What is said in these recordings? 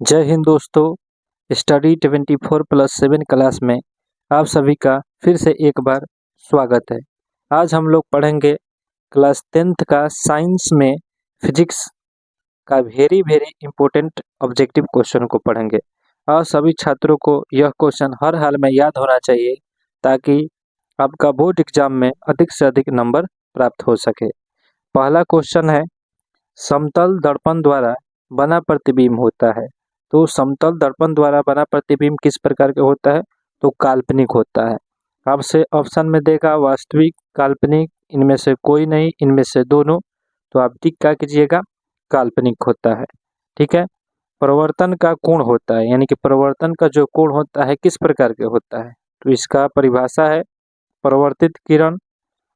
जय हिंद दोस्तों। Study 24+7 class में आप सभी का फिर से एक बार स्वागत है। आज हम लोग पढ़ेंगे क्लास 10th का साइंस में फिजिक्स का वेरी इम्पोर्टेंट ऑब्जेक्टिव क्वेश्चन को पढ़ेंगे और सभी छात्रों को यह क्वेश्चन हर हाल में याद होना चाहिए ताकि आपका बोर्ड एग्जाम में अधिक से अधिक नंबर प्राप्त हो सके। पहला क्वेश्चन है, समतल दर्पण द्वारा बना प्रतिबिंब होता है। तो समतल दर्पण द्वारा बना प्रतिबिंब किस प्रकार का होता है? तो काल्पनिक होता है। आपसे ऑप्शन में देगा वास्तविक, काल्पनिक, इनमें से कोई नहीं, इनमें से दोनों। तो आप टिक क्या कीजिएगा? काल्पनिक होता है। ठीक है। प्रवर्तन का कोण होता है, यानी कि प्रवर्तन का जो कोण होता है किस प्रकार के होता है? तो इसका परिभाषा है, प्रवर्तित किरण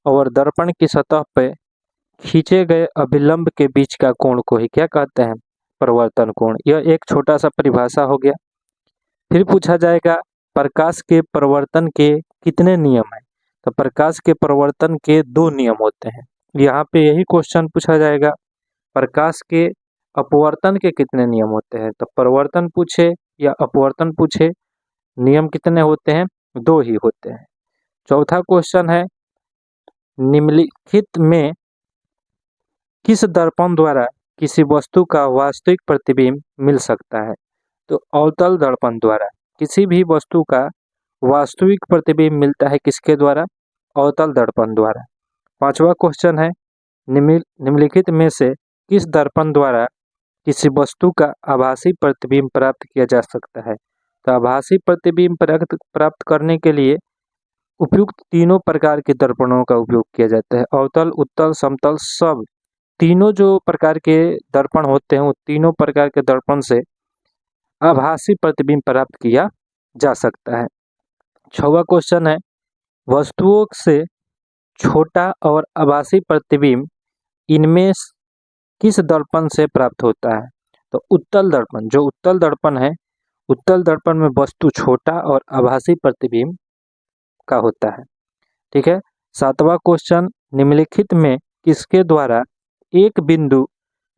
और दर्पण की सतह पे खींचे गए अभिलंब के बीच का कोण को ही क्या कहते हैं? प्रवर्तन कोण। यह एक छोटा सा परिभाषा हो गया। फिर पूछा जाएगा, प्रकाश के प्रवर्तन के कितने नियम हैं? तो प्रकाश के प्रवर्तन के 2 नियम होते हैं। यहाँ पे यही क्वेश्चन पूछा जाएगा, प्रकाश के अपवर्तन के कितने नियम होते हैं? तो प्रवर्तन पूछे या अपवर्तन पूछे, नियम कितने होते हैं? 2 ही होते हैं। चौथा क्वेश्चन है, निम्नलिखित में किस दर्पण द्वारा किसी वस्तु का वास्तविक प्रतिबिंब मिल सकता है? तो अवतल दर्पण द्वारा किसी भी वस्तु का वास्तविक प्रतिबिंब मिलता है। किसके द्वारा? अवतल दर्पण द्वारा। पांचवा क्वेश्चन है, निम्नलिखित में से किस दर्पण द्वारा किसी वस्तु का आभासी प्रतिबिंब प्राप्त किया जा सकता है? तो आभासी प्रतिबिंब प्राप्त करने के लिए उपयुक्त तीनों प्रकार के दर्पणों का उपयोग किया जाता है। अवतल, उत्तल, समतल, सब तीनों जो प्रकार के दर्पण होते हैं, वो तीनों प्रकार के दर्पण से आभासी प्रतिबिंब प्राप्त किया जा सकता है। 6वां क्वेश्चन है, वस्तुओं से छोटा और आभासी प्रतिबिंब इनमें किस दर्पण से प्राप्त होता है? तो उत्तल दर्पण। जो उत्तल दर्पण है, उत्तल दर्पण में वस्तु छोटा और आभासी प्रतिबिंब का होता है। ठीक है। 7वां क्वेश्चन, निम्नलिखित में किसके द्वारा एक बिंदु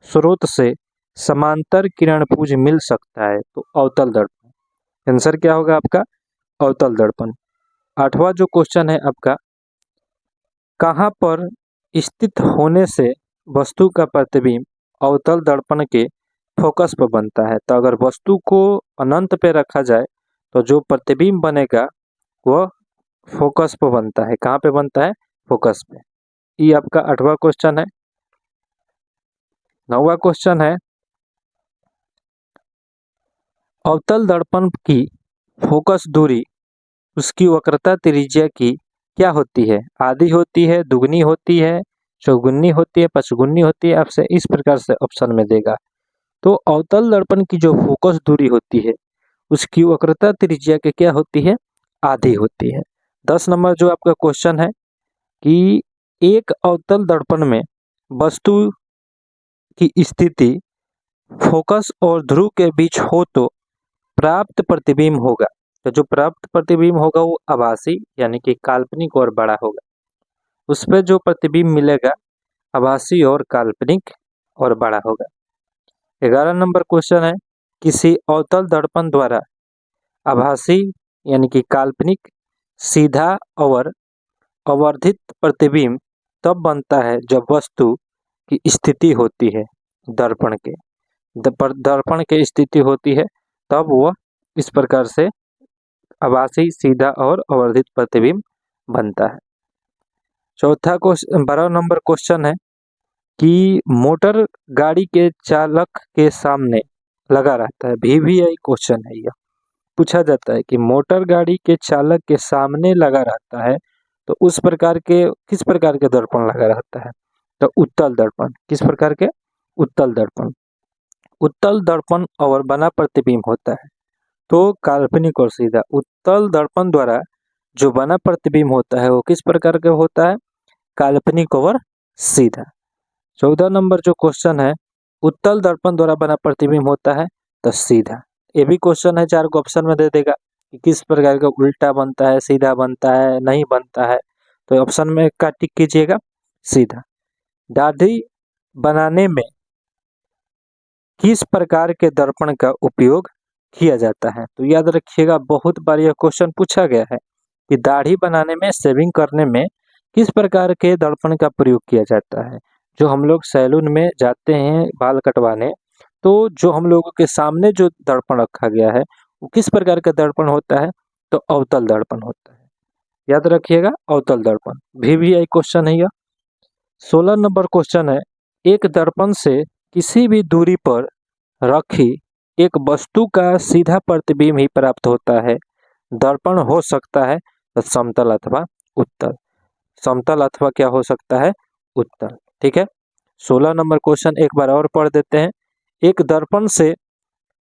स्रोत से समांतर किरणपुंज मिल सकता है? तो अवतल दर्पण। आंसर क्या होगा आपका? अवतल दर्पण। 8वां जो क्वेश्चन है आपका, कहाँ पर स्थित होने से वस्तु का प्रतिबिंब अवतल दर्पण के फोकस पर बनता है? तो अगर वस्तु को अनंत पे रखा जाए तो जो प्रतिबिंब बनेगा वह फोकस पर बनता है। कहाँ पे बनता है? फोकस पे। ये आपका 8वां क्वेश्चन है। 9वां क्वेश्चन है, अवतल दर्पण की फोकस दूरी उसकी वक्रता त्रिज्या की क्या होती है? आधी होती है, दुगनी होती है, चौगुनी होती है, पचगुनी होती है? आपसे इस प्रकार से ऑप्शन में देगा। तो अवतल दर्पण की जो फोकस दूरी होती है उसकी वक्रता त्रिज्या के क्या होती है? आधी होती है। 10 नंबर जो आपका क्वेश्चन है कि एक अवतल दर्पण में वस्तु की स्थिति फोकस और ध्रुव के बीच हो तो प्राप्त प्रतिबिंब होगा। तो जो प्राप्त प्रतिबिंब होगा वो आभासी यानी कि काल्पनिक और बड़ा होगा। उस पर जो प्रतिबिंब मिलेगा आभासी और काल्पनिक और बड़ा होगा। 11 नंबर क्वेश्चन है, किसी अवतल दर्पण द्वारा आभासी यानी कि काल्पनिक सीधा और अवर्धित प्रतिबिंब तब बनता है जब वस्तु की स्थिति होती है दर्पण के, दर्पण की स्थिति होती है तब वह इस प्रकार से आभासी, सीधा और अवर्धित प्रतिबिंब बनता है। चौथा क्वेश्चन, 12 नंबर क्वेश्चन है कि मोटर गाड़ी के चालक के सामने लगा रहता है। VVI क्वेश्चन है। यह पूछा जाता है कि मोटर गाड़ी के चालक के सामने लगा रहता है तो उस प्रकार के किस प्रकार के दर्पण लगा रहता है? तो उत्तल दर्पण। किस प्रकार के? उत्तल दर्पण। उत्तल दर्पण और बना प्रतिबिंब होता है तो काल्पनिक और सीधा। उत्तल दर्पण द्वारा जो बना प्रतिबिंब होता है वो किस प्रकार का होता है? काल्पनिक और सीधा। 14 नंबर जो क्वेश्चन है, उत्तल दर्पण द्वारा बना प्रतिबिंब होता है तो सीधा। ये भी क्वेश्चन है, 4 को ऑप्शन में दे देगा कि किस प्रकार का उल्टा बनता है, सीधा बनता है, नहीं बनता है। तो ऑप्शन में का टिक कीजिएगा, सीधा। दाढ़ी बनाने में किस प्रकार के दर्पण का उपयोग किया जाता है? तो याद रखिएगा, बहुत बार यह क्वेश्चन पूछा गया है कि दाढ़ी बनाने में, शेविंग करने में किस प्रकार के दर्पण का प्रयोग किया जाता है। जो हम लोग सैलून में जाते हैं बाल कटवाने, तो जो हम लोगों के सामने जो दर्पण रखा गया है वो किस प्रकार का दर्पण होता है? तो अवतल दर्पण होता है। याद रखिएगा, अवतल दर्पण। VVI क्वेश्चन है यह। 16 नंबर क्वेश्चन है, एक दर्पण से किसी भी दूरी पर रखी एक वस्तु का सीधा प्रतिबिंब ही प्राप्त होता है। दर्पण हो सकता है समतल अथवा उत्तल। समतल अथवा क्या हो सकता है? उत्तल। ठीक है। 16 नंबर क्वेश्चन एक बार और पढ़ देते हैं। एक दर्पण से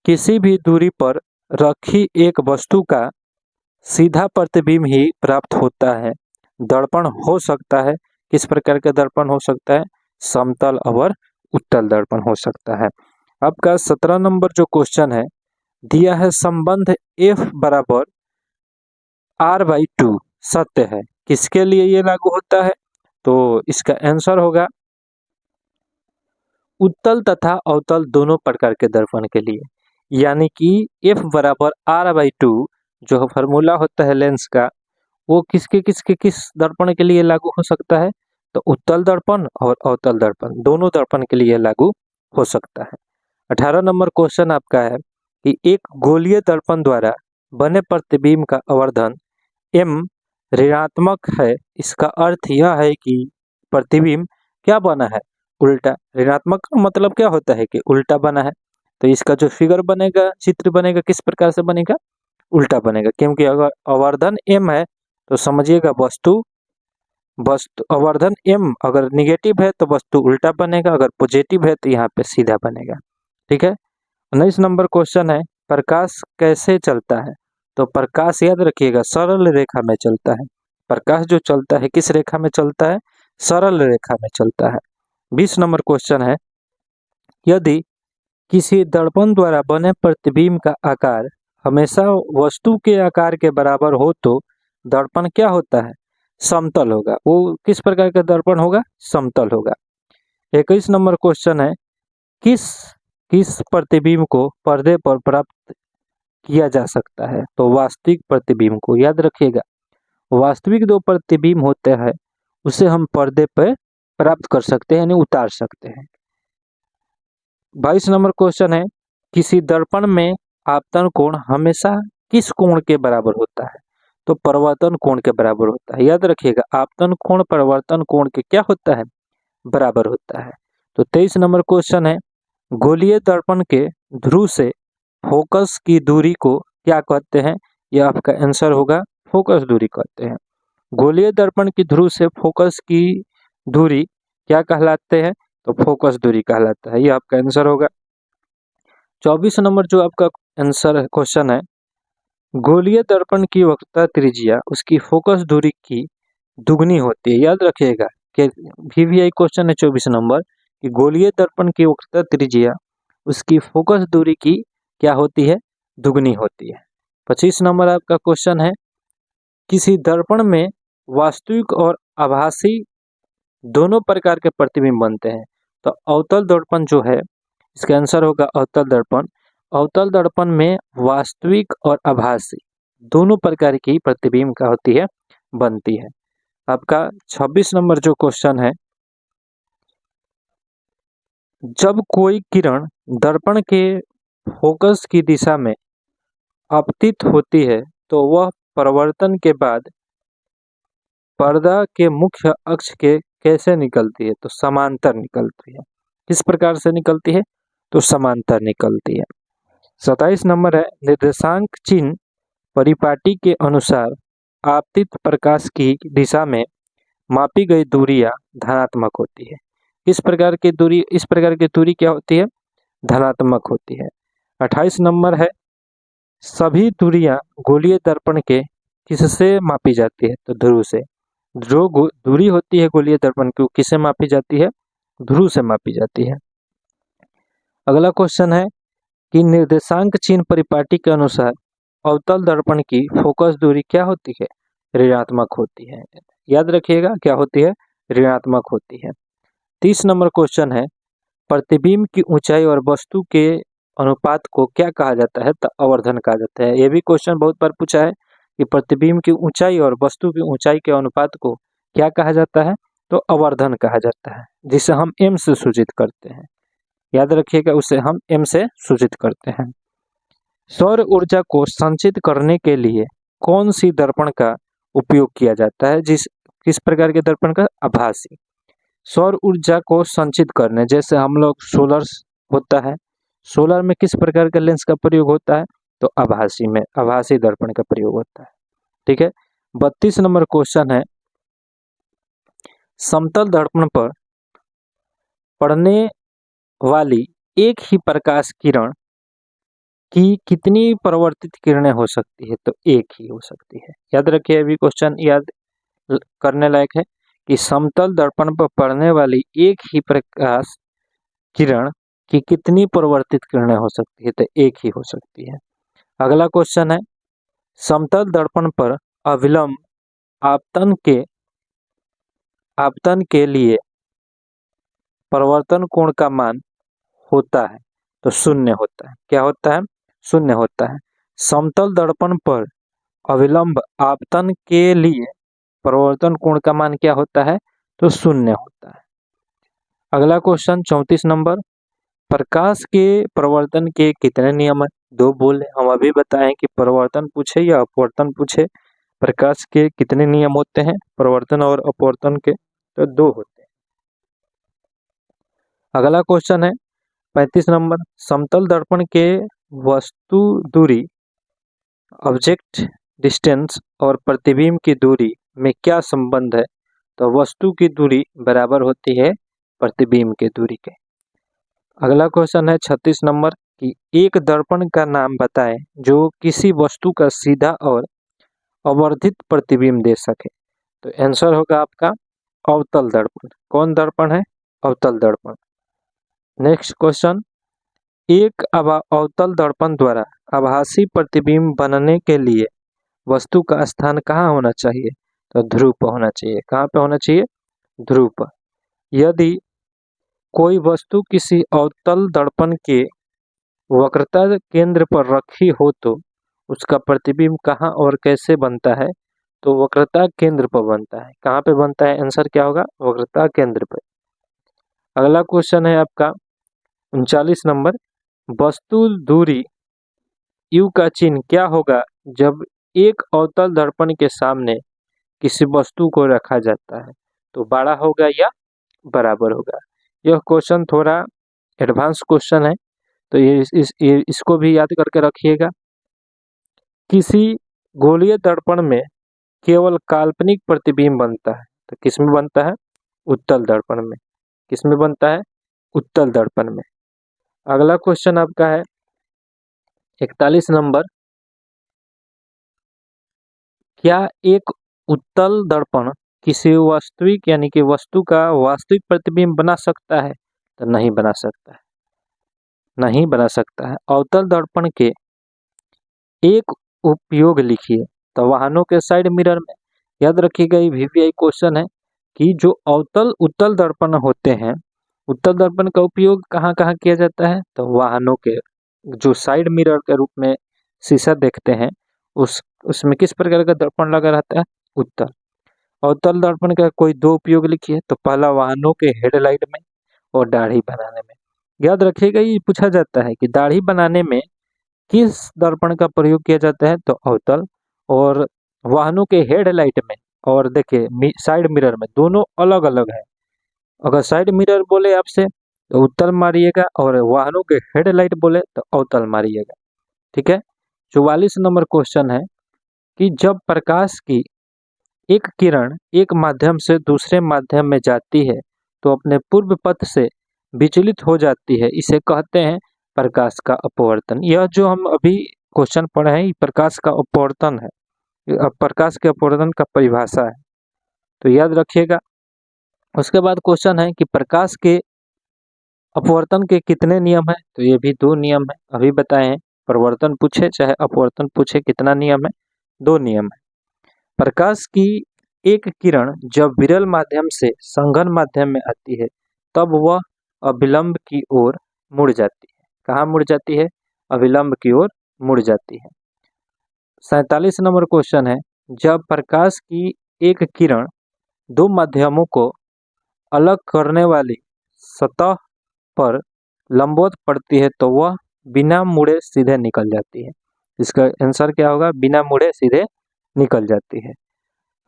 किसी भी दूरी पर रखी एक वस्तु का सीधा प्रतिबिंब ही प्राप्त होता है। दर्पण हो सकता है, किस प्रकार का दर्पण हो सकता है? समतल और उत्तल दर्पण हो सकता है। आपका 17 नंबर जो क्वेश्चन है, दिया है संबंध F बराबर R/2 सत्य है, किसके लिए ये लागू होता है? तो इसका आंसर होगा उत्तल तथा अवतल दोनों प्रकार के दर्पण के लिए। यानी कि F बराबर R/2 जो फार्मूला होता है लेंस का, वो किस दर्पण के लिए लागू हो सकता है? तो उत्तल दर्पण और अवतल दर्पण दोनों दर्पण के लिए लागू हो सकता है। 18 नंबर क्वेश्चन आपका है कि एक गोलीय दर्पण द्वारा बने प्रतिबिंब का आवर्धन m ऋणात्मक है। इसका अर्थ यह है कि प्रतिबिंब क्या बना है? उल्टा। ऋणात्मक का मतलब क्या होता है? कि उल्टा बना है। तो इसका जो फिगर बनेगा, चित्र बनेगा, किस प्रकार से बनेगा? उल्टा बनेगा। क्योंकि अगर आवर्धन m है तो समझिएगा वस्तु आवर्धन m अगर निगेटिव है तो वस्तु उल्टा बनेगा, अगर पॉजिटिव है तो यहाँ पे सीधा बनेगा। ठीक है। 19 नंबर क्वेश्चन है, प्रकाश कैसे चलता है? तो प्रकाश याद रखिएगा सरल रेखा में चलता है। प्रकाश जो चलता है किस रेखा में चलता है? सरल रेखा में चलता है। 20 नंबर क्वेश्चन है, यदि किसी दर्पण द्वारा बने प्रतिबिंब का आकार हमेशा वस्तु के आकार के बराबर हो तो दर्पण क्या होता है? समतल होगा। वो किस प्रकार का दर्पण होगा? समतल होगा। 21 नंबर क्वेश्चन है, किस किस प्रतिबिंब को पर्दे पर प्राप्त किया जा सकता है? तो वास्तविक प्रतिबिंब को। याद रखिएगा, वास्तविक दो प्रतिबिंब होते हैं उसे हम पर्दे पर प्राप्त कर सकते हैं, यानी उतार सकते हैं। 22 नंबर क्वेश्चन है, किसी दर्पण में आपतन कोण हमेशा किस कोण के बराबर होता है? तो परावर्तन कोण के बराबर होता है। याद रखिएगा, आपतन कोण परावर्तन कोण के क्या होता है? बराबर होता है। तो 23 नंबर क्वेश्चन है, गोलीय दर्पण के ध्रुव से फोकस की दूरी को क्या कहते हैं? यह आपका आंसर होगा फोकस दूरी कहते हैं। गोलीय दर्पण की ध्रुव से फोकस की दूरी क्या कहलाते हैं? तो फोकस दूरी कहलाता है। यह आपका आंसर होगा। 24 नंबर जो आपका आंसर है क्वेश्चन है, गोलीय दर्पण की वक्रता त्रिज्या उसकी फोकस दूरी की दुगनी होती है। याद रखिएगा कि VVI क्वेश्चन है 24 नंबर कि गोलीय दर्पण की वक्रता त्रिज्या उसकी फोकस दूरी की क्या होती है? दुगनी होती है। 25 नंबर आपका क्वेश्चन है, किसी दर्पण में वास्तविक और आभासी दोनों प्रकार के प्रतिबिंब बनते हैं। तो अवतल दर्पण जो है, इसका आंसर होगा अवतल दर्पण। अवतल दर्पण में वास्तविक और आभासी दोनों प्रकार की प्रतिबिंब क्या होती है? बनती है। आपका 26 नंबर जो क्वेश्चन है, जब कोई किरण दर्पण के फोकस की दिशा में आपतित होती है तो वह परावर्तन के बाद पर्दा के मुख्य अक्ष के कैसे निकलती है? तो समांतर निकलती है। किस प्रकार से निकलती है? तो समांतर निकलती है। 27 नंबर है, निर्देशांक चिन्ह परिपाटी के अनुसार आपतित प्रकाश की दिशा में मापी गई दूरियां धनात्मक होती है। इस प्रकार की दूरी क्या होती है? धनात्मक होती है। 28 नंबर है, सभी दूरियां गोलीय दर्पण के किससे मापी जाती है? तो ध्रुव से। जो दूरी होती है गोलीय दर्पण की, किससे मापी जाती है? ध्रुव से मापी जाती है। अगला क्वेश्चन है कि निर्देशांक चिन्ह परिपाटी के अनुसार अवतल दर्पण की फोकस दूरी क्या होती है? ऋणात्मक होती है। याद रखिएगा क्या होती है? ऋणात्मक होती है। 30 नंबर क्वेश्चन है, प्रतिबिंब की ऊंचाई और वस्तु के अनुपात को क्या कहा जाता है? तो आवर्धन कहा जाता है। ये भी क्वेश्चन बहुत बार पूछा है कि प्रतिबिंब की ऊंचाई और वस्तु की ऊंचाई के अनुपात को क्या कहा जाता है? तो आवर्धन कहा जाता है, जिसे हम m से सूचित करते हैं। याद रखिएगा, उसे हम m से सूचित करते हैं। सौर ऊर्जा को संचित करने के लिए कौन सी दर्पण का उपयोग किया जाता है? किस प्रकार के दर्पण का? आभासी। सौर ऊर्जा को संचित करने, जैसे हम लोग सोलर होता है, सोलर में किस प्रकार का लेंस का प्रयोग होता है? तो आभासी में आभासी दर्पण का प्रयोग होता है। ठीक है। 32 नंबर क्वेश्चन है, समतल दर्पण पर पड़ने वाली एक ही प्रकाश किरण की कितनी परावर्तित किरणें हो सकती है? तो एक ही हो सकती है। याद रखिए, अभी क्वेश्चन याद करने लायक है कि समतल दर्पण पर पड़ने वाली एक ही प्रकाश किरण की कितनी परावर्तित किरणें हो सकती है? तो एक ही हो सकती है। अगला क्वेश्चन है, समतल दर्पण पर अविलंब आपतन के लिए परावर्तन कोण का मान होता है? तो शून्य होता है। क्या होता है? शून्य होता है। समतल दर्पण पर अविलंब आपतन के लिए परावर्तन कोण का मान क्या होता है? तो शून्य होता है। अगला क्वेश्चन 34 नंबर, प्रकाश के परावर्तन के कितने नियम है? दो बोले। हम अभी बताएं कि परावर्तन पूछे या अपवर्तन पूछे, प्रकाश के कितने नियम होते हैं परावर्तन और अपवर्तन के? तो दो होते हैं। अगला क्वेश्चन है 35 नंबर, समतल दर्पण के वस्तु दूरी ऑब्जेक्ट डिस्टेंस और प्रतिबिंब की दूरी में क्या संबंध है? तो वस्तु की दूरी बराबर होती है प्रतिबिंब की दूरी के। अगला क्वेश्चन है 36 नंबर कि एक दर्पण का नाम बताएं जो किसी वस्तु का सीधा और अवर्धित प्रतिबिंब दे सके। तो आंसर होगा आपका अवतल दर्पण। कौन दर्पण है? अवतल दर्पण। नेक्स्ट क्वेश्चन, एक अवतल दर्पण द्वारा आभासी प्रतिबिंब बनने के लिए वस्तु का स्थान कहाँ होना चाहिए? तो ध्रुव पर होना चाहिए। कहाँ पे होना चाहिए? ध्रुव पर। यदि कोई वस्तु किसी अवतल दर्पण के वक्रता केंद्र पर रखी हो तो उसका प्रतिबिंब कहाँ और कैसे बनता है? तो वक्रता केंद्र पर बनता है। कहाँ पे बनता है? आंसर क्या होगा? वक्रता केंद्र पर। अगला क्वेश्चन है आपका 39 नंबर, वस्तु दूरी U का चिन्ह क्या होगा जब एक अवतल दर्पण के सामने किसी वस्तु को रखा जाता है? तो बड़ा होगा या बराबर होगा? यह क्वेश्चन थोड़ा एडवांस क्वेश्चन है, तो इसको भी याद करके रखिएगा। किसी गोलीय दर्पण में केवल काल्पनिक प्रतिबिंब बनता है, तो किस में बनता है? उत्तल दर्पण में। किस में बनता है? उत्तल दर्पण में। अगला क्वेश्चन आपका है 41 नंबर, क्या एक उत्तल दर्पण किसी वास्तविक यानी कि वस्तु का वास्तविक प्रतिबिंब बना सकता है? तो नहीं बना सकता है। नहीं बना सकता है। अवतल दर्पण के एक उपयोग लिखिए। तो वाहनों के साइड मिरर में। याद रखिएगा, ये VVI क्वेश्चन है कि जो उत्तल दर्पण होते हैं, उत्तल दर्पण का उपयोग कहाँ कहाँ किया जाता है? तो वाहनों के जो साइड मिरर के रूप में शीशा देखते हैं, उसमें किस प्रकार का दर्पण लगा रहता है? उत्तल। अवतल दर्पण का कोई दो उपयोग लिखिए। तो पहला वाहनों के हेडलाइट में और दाढ़ी बनाने में। याद रखिएगा, ये पूछा जाता है कि दाढ़ी बनाने में किस दर्पण का प्रयोग किया जाता है? तो अवतल। और वाहनों के हेडलाइट में और देखिए साइड मिरर में दोनों अलग अलग है। अगर साइड मिरर बोले आपसे तो उत्तल मारिएगा और वाहनों के हेडलाइट बोले तो अवतल मारिएगा। ठीक है। 44 नंबर क्वेश्चन है कि जब प्रकाश की एक किरण एक माध्यम से दूसरे माध्यम में जाती है तो अपने पूर्व पथ से विचलित हो जाती है, इसे कहते हैं प्रकाश का अपवर्तन। यह जो हम अभी क्वेश्चन पढ़े हैं, ये प्रकाश का अपवर्तन है। प्रकाश के अपवर्तन का परिभाषा है, तो याद रखिएगा। उसके बाद क्वेश्चन है कि प्रकाश के अपवर्तन के कितने नियम है? तो ये भी दो नियम है। अभी बताए हैं, प्रवर्तन पूछे चाहे अपवर्तन पूछे, कितना नियम है? दो नियम है। प्रकाश की एक किरण जब विरल माध्यम से संघन माध्यम में आती है तब वह अभिलंब की ओर मुड़ जाती है। कहाँ मुड़ जाती है? अभिलंब की ओर मुड़ जाती है। 47 नंबर क्वेश्चन है, जब प्रकाश की एक किरण दो माध्यमों को अलग करने वाली सतह पर लंबवत पड़ती है तो वह बिना मुड़े सीधे निकल जाती है। इसका आंसर क्या होगा? बिना मुड़े सीधे निकल जाती है।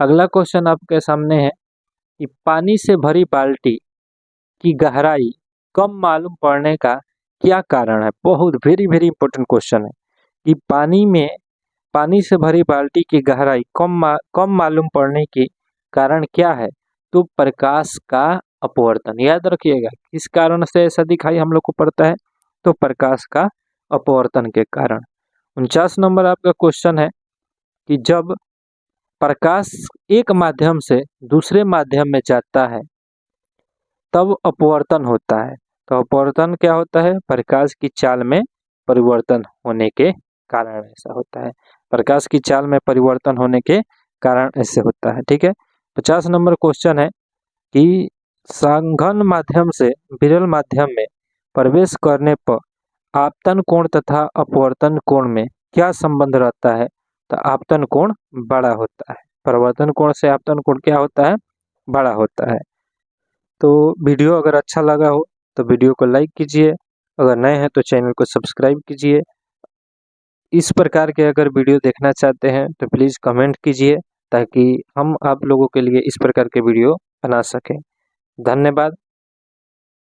अगला क्वेश्चन आपके सामने है कि पानी से भरी बाल्टी की गहराई कम मालूम पड़ने का क्या कारण है? बहुत वेरी इंपॉर्टेंट क्वेश्चन है कि पानी से भरी बाल्टी की गहराई कम मालूम पड़ने के कारण क्या है? तो प्रकाश का अपवर्तन। याद रखिएगा, किस कारण से ऐसा दिखाई हम लोग को पड़ता है? तो प्रकाश का अपवर्तन के कारण। 49 नंबर आपका क्वेश्चन है कि जब प्रकाश एक माध्यम से दूसरे माध्यम में जाता है तब अपवर्तन होता है। तो अपवर्तन क्या होता है? प्रकाश की चाल में परिवर्तन होने के कारण ऐसा होता है। प्रकाश की चाल में परिवर्तन होने के कारण ऐसे होता है। ठीक है। 50 नंबर क्वेश्चन है कि संघन माध्यम से विरल माध्यम में प्रवेश करने पर आपतन कोण तथा अपवर्तन कोण में क्या संबंध रहता है? तो आपतन कोण बड़ा होता है। परिवर्तन कोण से आपतन कोण क्या होता है? बड़ा होता है। तो वीडियो अगर अच्छा लगा हो तो वीडियो को लाइक कीजिए, अगर नए हैं तो चैनल को सब्सक्राइब कीजिए। इस प्रकार के अगर वीडियो देखना चाहते हैं तो प्लीज़ कमेंट कीजिए ताकि हम आप लोगों के लिए इस प्रकार के वीडियो बना सकें। धन्यवाद।